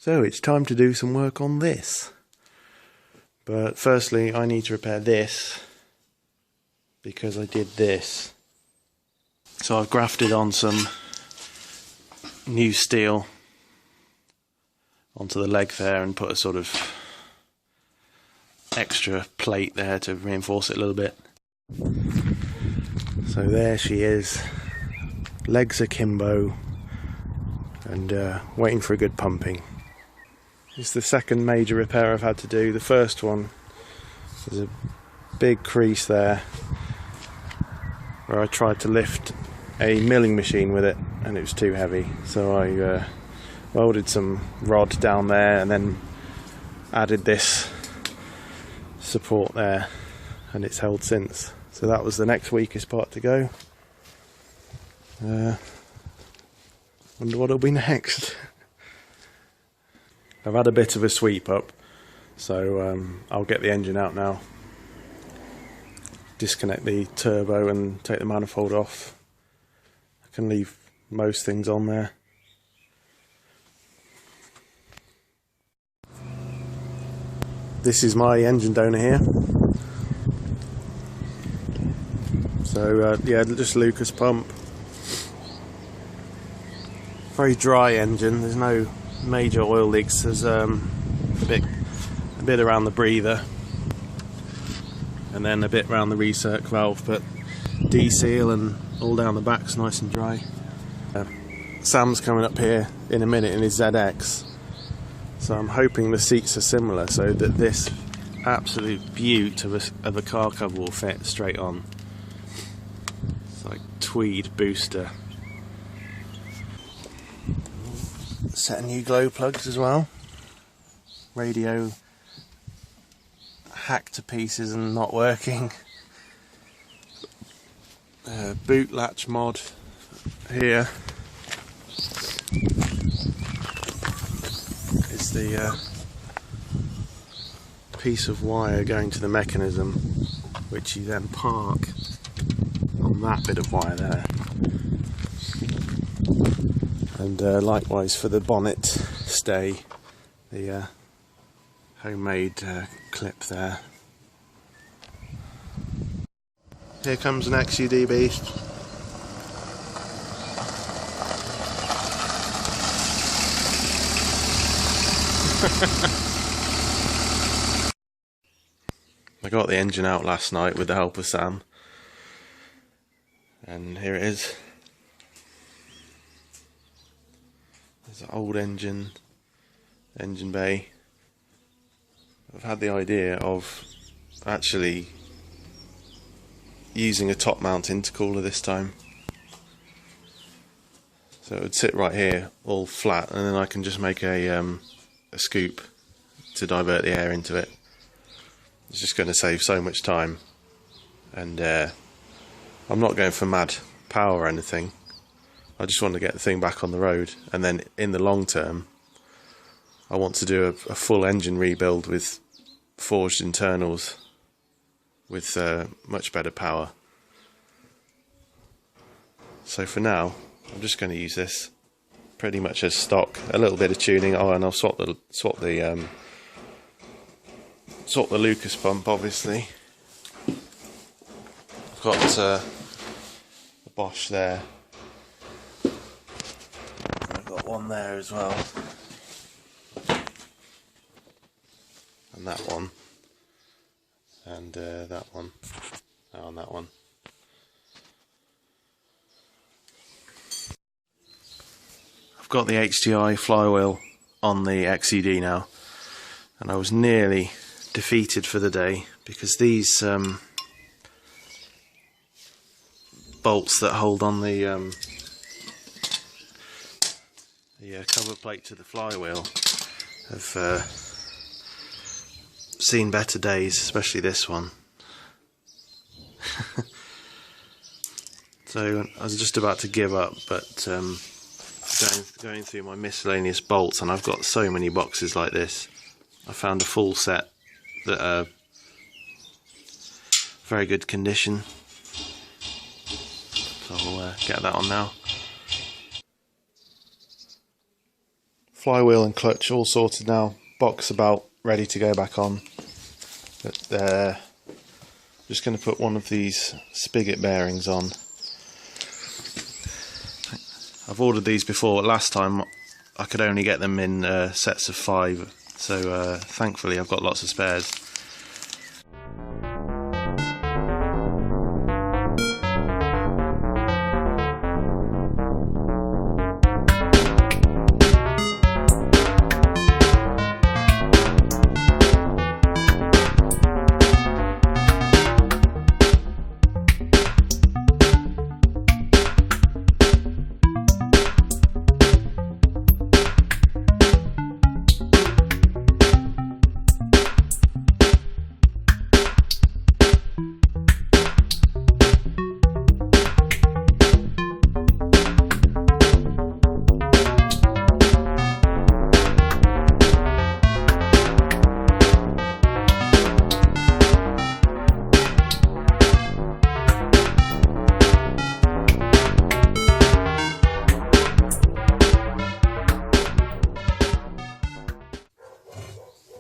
So it's time to do some work on this. But firstly, I need to repair this because I did this. So I've grafted on some new steel onto the leg there and put a sort of extra plate there to reinforce it a little bit. So there she is, legs akimbo and waiting for a good pumping. It's the second major repair I've had to do. The first one, there's a big crease there where I tried to lift a milling machine with it and it was too heavy, so I welded some rod down there and then added this support there, and it's held since. So that was the next weakest part to go. Wonder what'll be next. I've had a bit of a sweep up, so I'll get the engine out now, disconnect the turbo and take the manifold off. I can leave most things on there. This is my engine donor here. So yeah, just Lucas pump. Very dry engine, there's no major oil leaks. There's a bit around the breather and then a bit around the recirc valve, but D-seal and all down the back's nice and dry. Sam's coming up here in a minute in his ZX, so I'm hoping the seats are similar so that this absolute beaut of a car cover will fit straight on. It's like tweed booster. Set of new glow plugs as well. Radio hacked to pieces and not working. Boot latch mod here. Is the piece of wire going to the mechanism, which you then park on that bit of wire there. And likewise for the bonnet stay, the homemade clip there. Here comes an XUD beast. I got the engine out last night with the help of Sam, and here it is. There's an old engine bay. I've had the idea of actually using a top mount intercooler this time. So it would sit right here, all flat, and then I can just make a scoop to divert the air into it. It's just going to save so much time, and I'm not going for mad power or anything. I just want to get the thing back on the road, and then in the long term I want to do a full engine rebuild with forged internals with much better power. So for now I'm just going to use this pretty much as stock. A little bit of tuning. Oh, and I'll swap the Lucas pump, obviously. I've got the Bosch there. I've got one there as well. And that one. And that one. Oh, and that one. I've got the HDI flywheel on the XCD now, and I was nearly defeated for the day because these bolts that hold on the cover plate to the flywheel have seen better days, especially this one. So I was just about to give up, but going through my miscellaneous bolts, and I've got so many boxes like this, I found a full set that are very good condition, so I'll get that on now. Flywheel and clutch all sorted now. Box about ready to go back on. But just going to put one of these spigot bearings on. I've ordered these before. Last time I could only get them in sets of 5, so thankfully I've got lots of spares.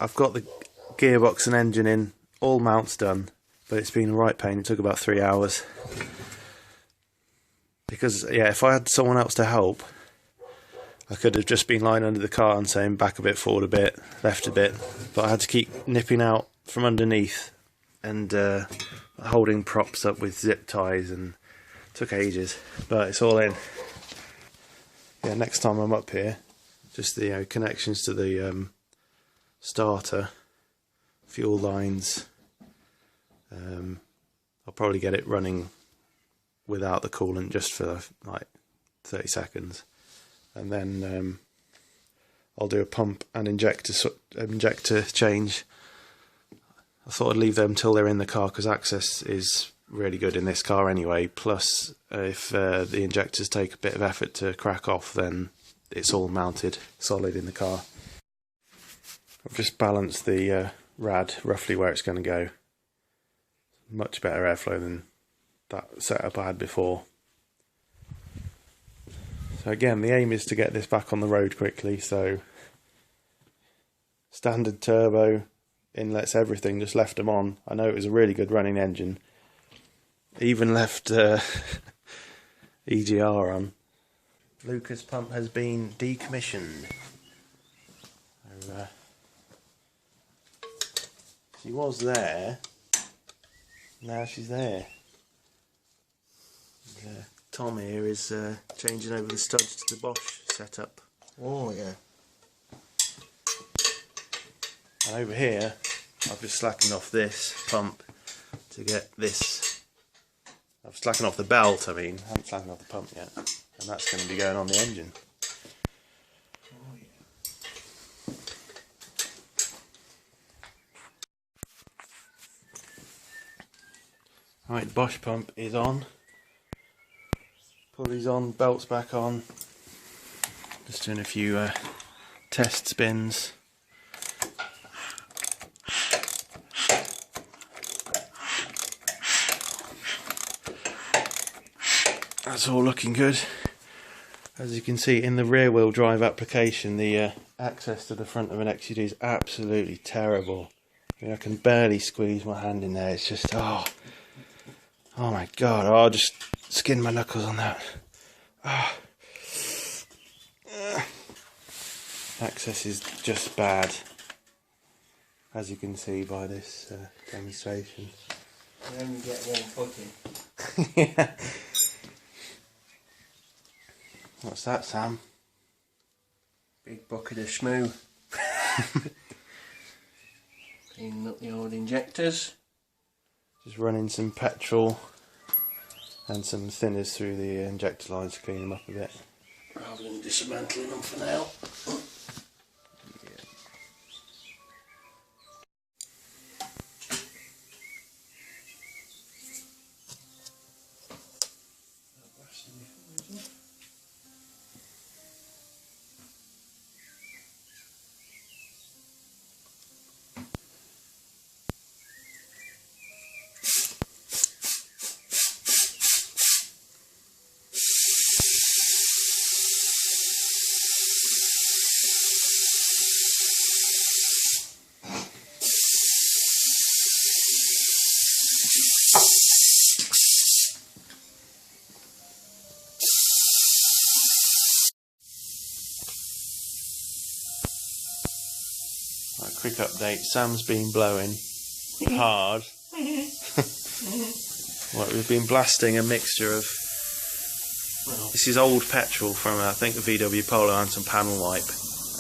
I've got the gearbox and engine in, all mounts done, but it's been a right pain. It took about 3 hours. Because, yeah, if I had someone else to help, I could have just been lying under the car and saying back a bit, forward a bit, left a bit. But I had to keep nipping out from underneath and holding props up with zip ties, and it took ages. But it's all in. Yeah, next time I'm up here, just the connections to the starter, fuel lines. I'll probably get it running without the coolant just for like 30 seconds, and then I'll do a pump and injector change. I thought I'd leave them till they're in the car because access is really good in this car anyway. Plus, if the injectors take a bit of effort to crack off, then it's all mounted solid in the car. I've just balanced the rad roughly where it's going to go. Much better airflow than that setup I had before. So again, the aim is to get this back on the road quickly. So standard turbo, inlets, everything, just left them on. I know it was a really good running engine. Even left EGR on. Lucas pump has been decommissioned. So, she was there, now she's there. And, Tom here is changing over the studs to the Bosch setup. Oh yeah. And over here, I've just slackened off this pump to get this. I've slackened off the belt, I haven't slackened off the pump yet. And that's going to be going on the engine. Right, Bosch pump is on. Pulleys on, belts back on. Just doing a few test spins. That's all looking good. As you can see in the rear wheel drive application, the access to the front of an XUD is absolutely terrible. I can barely squeeze my hand in there. It's just, oh my god, I'll just skin my knuckles on that. Access is just bad, as you can see by this demonstration. You only get one foot in. Yeah. What's that, Sam? Big bucket of schmoo. Cleaning up the old injectors. Just running some petrol and some thinners through the injector lines to clean them up a bit. Rather than dismantling them for now. Right, quick update, Sam's been blowing hard. Right, we've been blasting a mixture of, this is old petrol from I think the VW Polo and some panel wipe,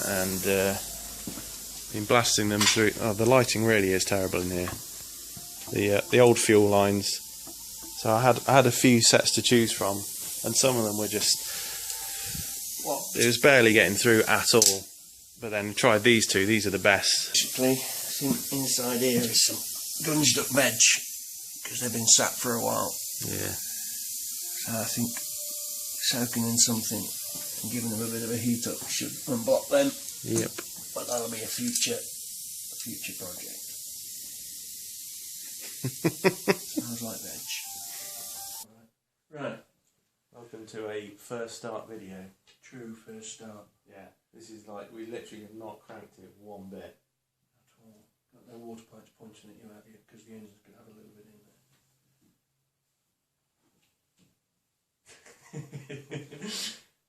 and been blasting them through. Oh, the lighting really is terrible in here. The old fuel lines. So I had a few sets to choose from, and some of them were just, well, it was barely getting through at all. But then tried these two. These are the best. Basically, inside here is some gunged up veg because they've been sat for a while. Yeah. So I think soaking in something and giving them a bit of a heat up should unblock them. Yep. But that'll be a future project. Sounds like veg. Right. Welcome to a first start video. True first start. Yeah. This is like, we literally have not cranked it one bit. At all. Got no water pipes pointing at you, have you? Because the engine's going to have a little bit in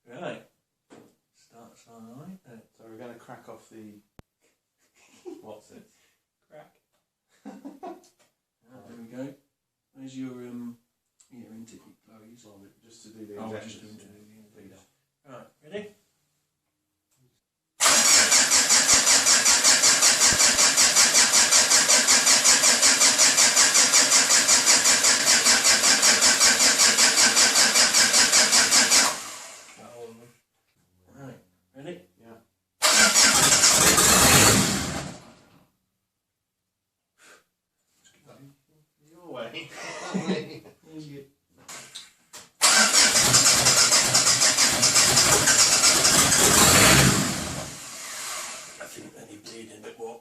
there. Right. Starts alright then. So we're going to crack off the... What's it? Crack. There we go. Where's your intake blowies? Well, just to do the Oh, injectors. just doing the injectors. Right, ready? Right, ready? Yeah. Your way. I think they need bleeding a bit more.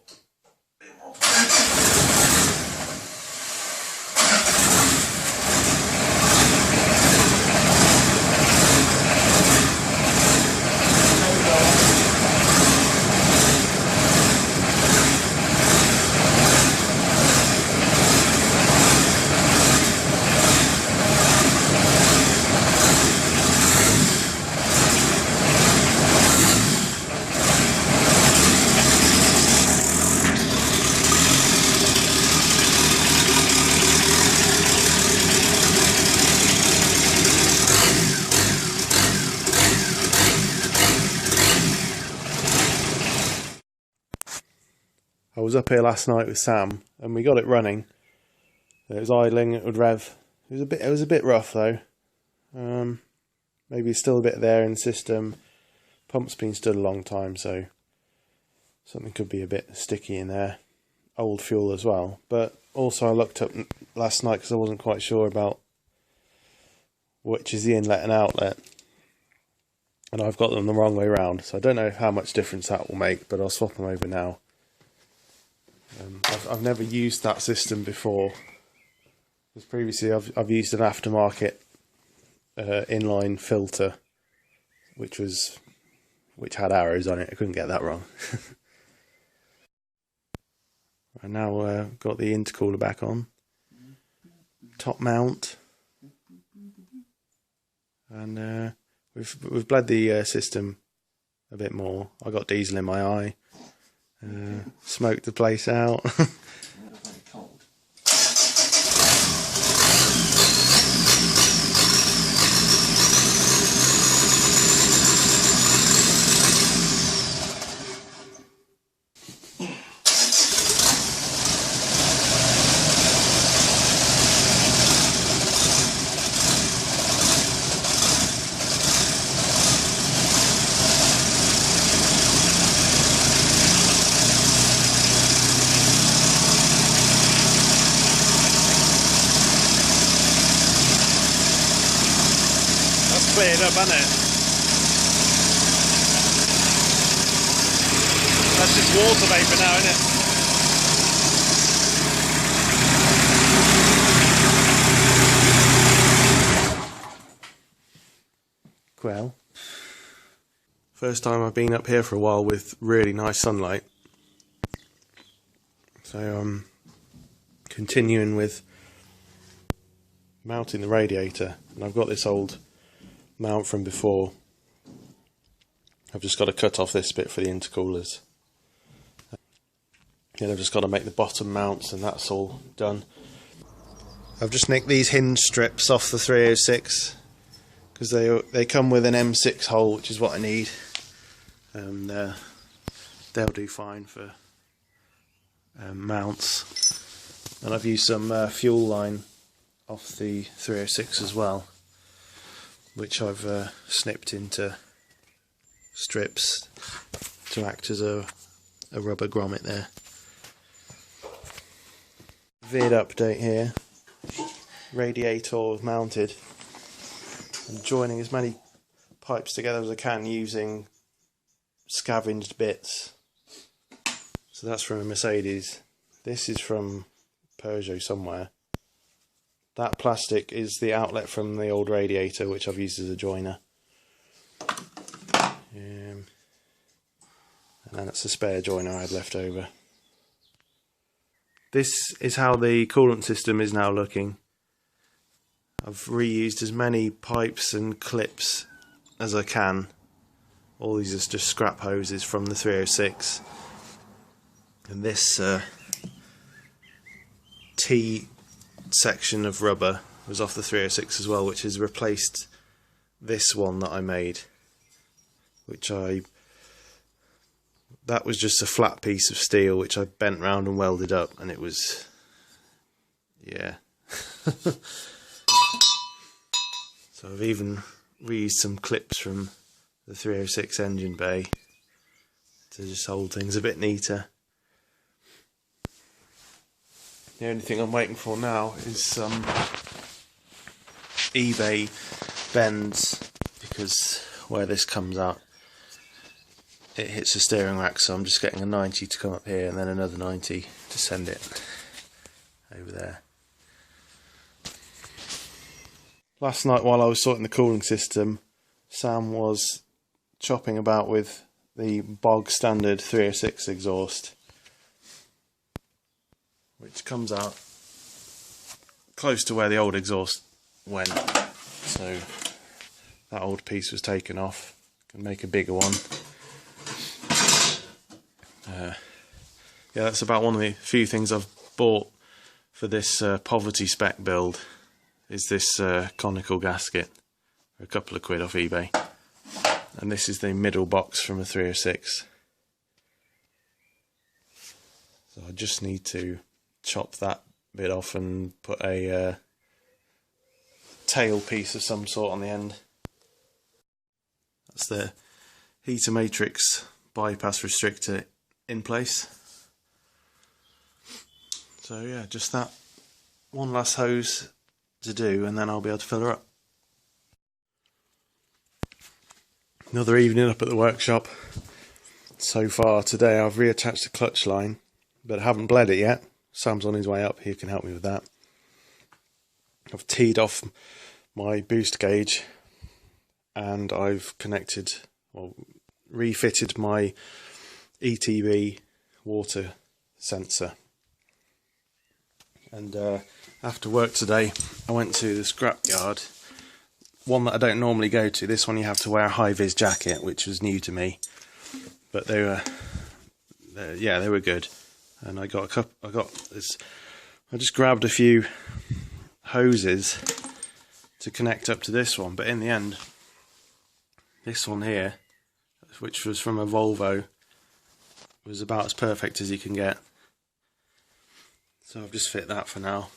I was up here last night with Sam, and we got it running. It was idling, it would rev. It was a bit rough though. Maybe still a bit there in the system. Pump's been stood a long time, so something could be a bit sticky in there. Old fuel as well. But also I looked up last night because I wasn't quite sure about which is the inlet and outlet. And I've got them the wrong way around, so I don't know how much difference that will make, but I'll swap them over now. I've never used that system before, because previously I've used an aftermarket inline filter, which had arrows on it. I couldn't get that wrong. I now got the intercooler back on, top mount, and we've bled the system a bit more. I got diesel in my eye. Smoked the place out. Very cold. Cleared up, hasn't it? That's just water vapour now, isn't it? Well, first time I've been up here for a while with really nice sunlight. So I'm continuing with mounting the radiator, and I've got this old mount from before. I've just got to cut off this bit for the intercoolers. Yeah, I've just got to make the bottom mounts and that's all done. I've just nicked these hinge strips off the 306 because they come with an M6 hole, which is what I need, and they'll do fine for mounts. And I've used some fuel line off the 306 as well, which I've snipped into strips to act as a rubber grommet there. Vid update here. Radiator mounted. I'm joining as many pipes together as I can using scavenged bits. So that's from a Mercedes. This is from Peugeot somewhere. That plastic is the outlet from the old radiator, which I've used as a joiner. And then it's a spare joiner I had left over. This is how the coolant system is now looking. I've reused as many pipes and clips as I can. All these are just scrap hoses from the 306. And this T section of rubber was off the 306 as well, which has replaced this one that I made. That was just a flat piece of steel which I bent round and welded up, and it was, yeah. So I've even reused some clips from the 306 engine bay to just hold things a bit neater. The only thing I'm waiting for now is some eBay bends, because where this comes out it hits the steering rack, so I'm just getting a 90 to come up here and then another 90 to send it over there. Last night while I was sorting the cooling system, Sam was chopping about with the bog standard 306 exhaust, which comes out close to where the old exhaust went, so that old piece was taken off. Can make a bigger one. Yeah, that's about one of the few things I've bought for this poverty spec build, is this conical gasket for a couple of quid off eBay. And this is the middle box from a 306. So I just need to chop that bit off and put a tail piece of some sort on the end. That's the heater matrix bypass restrictor in place. So yeah, just that one last hose to do and then I'll be able to fill her up. Another evening up at the workshop. So far today I've reattached the clutch line, but I haven't bled it yet. Sam's on his way up, he can help me with that. I've teed off my boost gauge and I've connected, well, refitted my ETB water sensor. And after work today I went to the scrap yard, one that I don't normally go to. This one you have to wear a high-vis jacket, which was new to me, but they were good. And I just grabbed a few hoses to connect up to this one, but in the end this one here, which was from a Volvo, was about as perfect as you can get. So I've just fit that for now.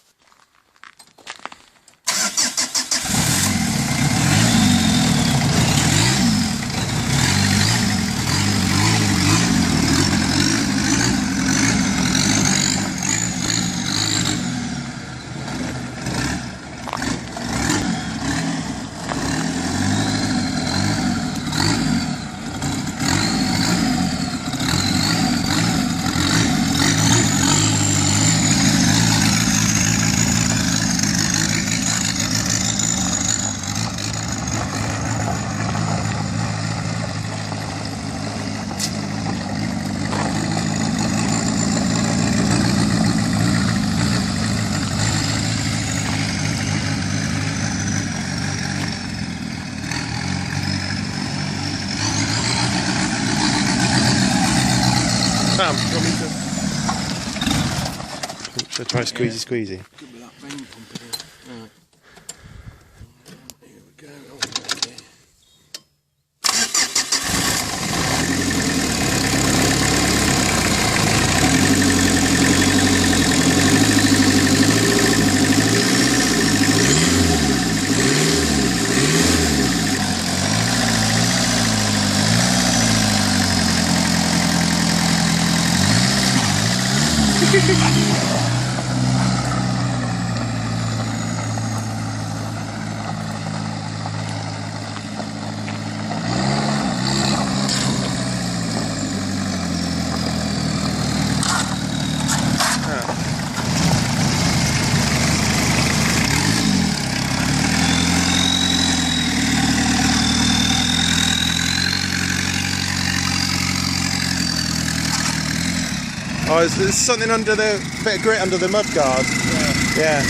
Sam, do you want me to So try squeezy. Could be that vane pump here. Right. Here we go. Oh, okay. Oh, there's something under the bit of grit under the mud guard. Yeah.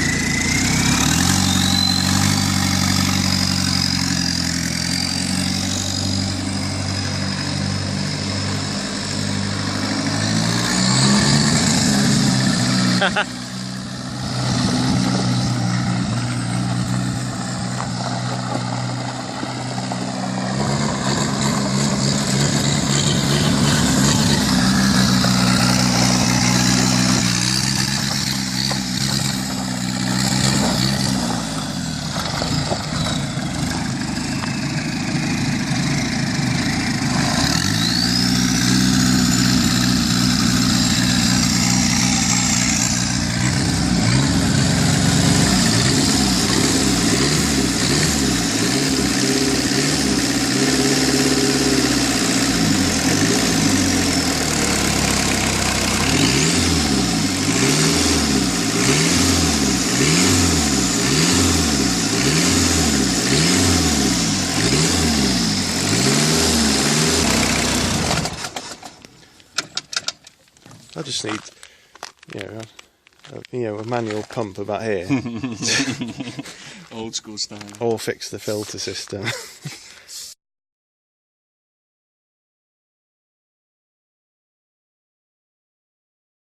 I just need, a manual pump about here. Old school style. Or fix the filter system.